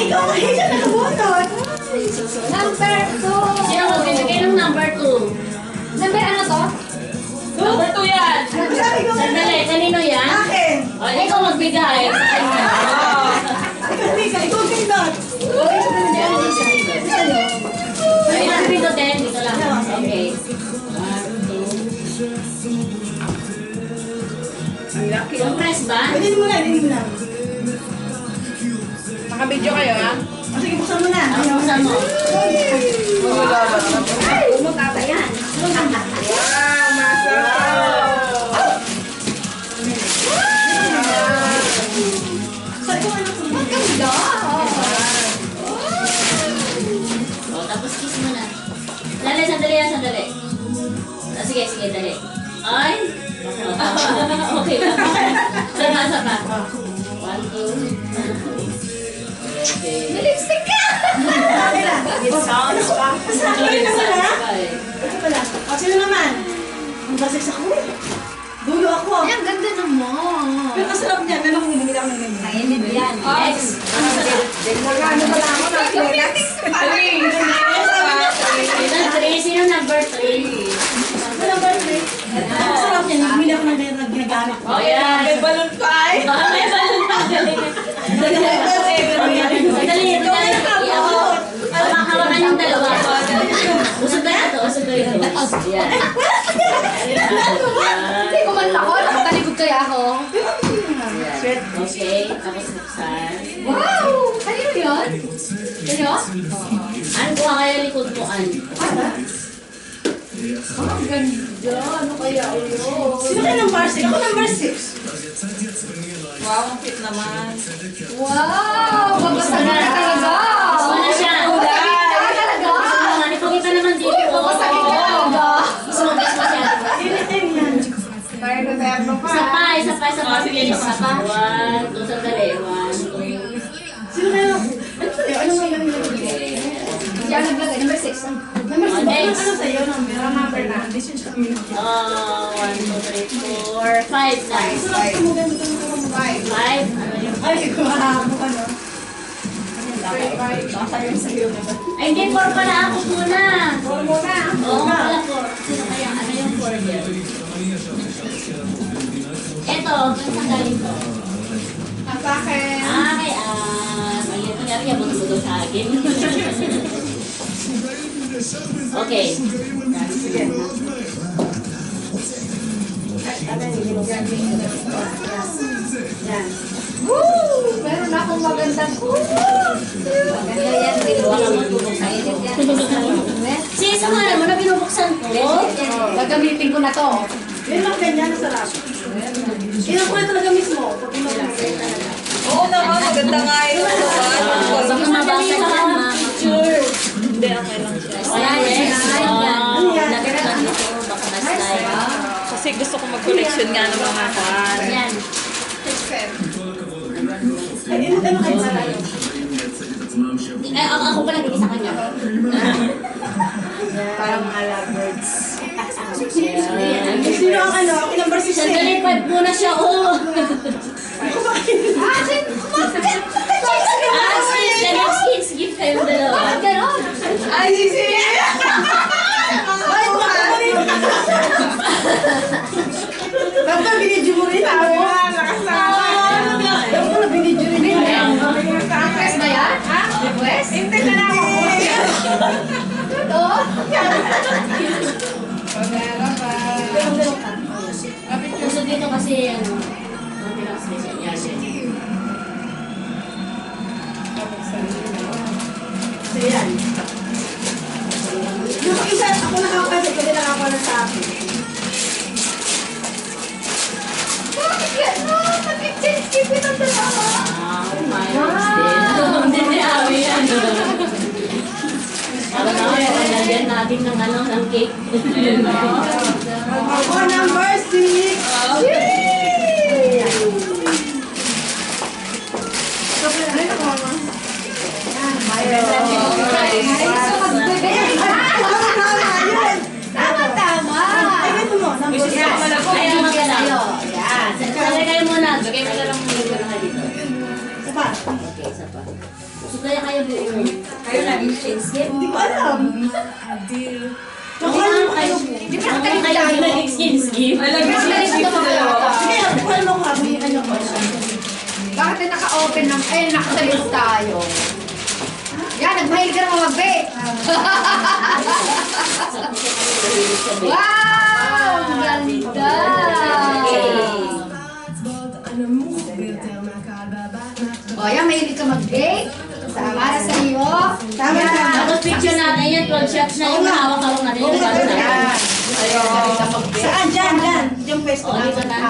ikaw nga siya nakabunot. Number 2. Sino magbibigay ng number 2? Number ano to? Number 2 yan. Sabi ko nga. Sandali, kanino yan? Akin. O, ikaw magbigay. Sa kanya. Ikaw pindot. Okay, sa kanya dyan. Gusto nyo? Ay, nandito din. Dito lang. Okay. 1, 2. Compress ba? Pwede mo na, pwede mo na. Naka-video kayo, ha? O sige, buksan mo na. Ano sa mo? Mukha yan. Wow, masarap! Sabi ko ano ko. Maganda. O, tapos kiss mo na. Dali, sandali yan, sandali. Ah, sige, sige, dali. Ay! Okay lang. Sapa. 1, 2. Okay. Lipstick ka! Okay na. It sounds pa. Masarap naman ha? Ito pala. O, sino naman? Ang basis ako. Dulo ako. Ay, ang ganda naman. Pero masarap niya. Meron kong bumili ako ng ganyan. Mainit yan. Next. Nagano pala ako ng Kleenex. Sino number 3? Ako number 3. Masarap niya. Bumili ako ng ganyan na ginagamit ko. Oh, yan. May balon pa eh. Baka may balon pa. Sandali, hawakan yung dalawa. Usog na ito, usog na ito. Yan. Hindi ko man ako. Nakatalikod kaya ako. Okay, tapos buksan. Wow! Kanino yun? Kanino? Ano kuha kayo likod mo, An? Ang ganda. Ano kaya yun? Sino kayo number 6? Ako number 6. Wow, ang cute naman. Wow! Babasag na talaga. Gusto na siya. Talaga. Ipakita naman dito. Babasag na talaga. Gusto mo guys mo siya. Tinitin yan. Isa pa. Isa pa. 1, 2, sandali. 1, 2. Sino kayo? Ano sa'yo? Ano nga yung Siya naglagay. Number 6. number 6? Next. Ano sa'yo? Number na. This is kami. 1, 2, 3, 4, 5 times. Sarap mo ganito ng 5. Ano yung Ay, kumahamo ka no? Sayang sa'yo. Ay, hindi, 4 pala ako muna. Muna. Oo, pala 4. Sino kaya? Ano yung 4 yan? Eto, saan galing to? Ang sa akin. Kay Ann. Ayun, nangyari niya, buto-buto sa akin. Okay. Sige. Yan. Woo! Meron na akong magandang maganda yan. Baka mo, bubuksan ko. Sis, ano mo na binubuksan ko? Gagamitin ko na to. Yun lang ganyan, sarap. Ilan ko na talaga mismo. Pag Oo naman, maganda nga yun. Baka mabasa ka, ma. Picture. Hindi, okay lang siya. Ayan, next. Ano yan? Nakita dito, baka basta. Kasi gusto ko mag-collection nga ng mga kan. Ayan. Ay, ano kayo sa tayo? Eh, ako pala din sa kanya. Parang mga lovebirds. Sino ang ano? Ako number 6 Sandali, 5 muna siya, oh. Sis, the next kids gift kayong dalawa. Ganon. Ay, sisi! Ay, makakulit! Dapat binidyo mo rin ako. Dapat binidyo rin ako. Request ba yan? Ha? Request? Hindi ka na ako. Ito? Gusto dito kasi, ano, ang pinaka-special niya. So, yan. Yung isa, ako nakapansin, kasi nakapansin sa akin. Bakit yan? Nag-exchange ng dalawa. Hindi niya awi yan. Lagyan natin ng ano, ng cake. Ako number 6. Tama. Ay, ito mo. Number 6. Ayaw magkalayo. Yan. Lagay kayo muna. Lagay mo na lang muna dito. Isa pa. Okay, isa pa. So kaya kayo buo. Kayo laging shades game. Hindi ko alam. Kung ano kayo buo. Di ba Kung kayo naging skins game. Sige, kuhan mo ko ako yung ano ko. Bakit na naka-open ng, naka-salis tayo? Yan, nagmahilig ka naman mag-bake. Wow! Ang ganda! O, yan, mahilig ka mag-bake. Para sa iyo. Tama na. Tapos picture natin yan, 12 shots na yung hawak-hawak natin yung Oo nga, gano'n. Yan. Saan? Diyan, diyan. Diyan pwesto. O, dito na.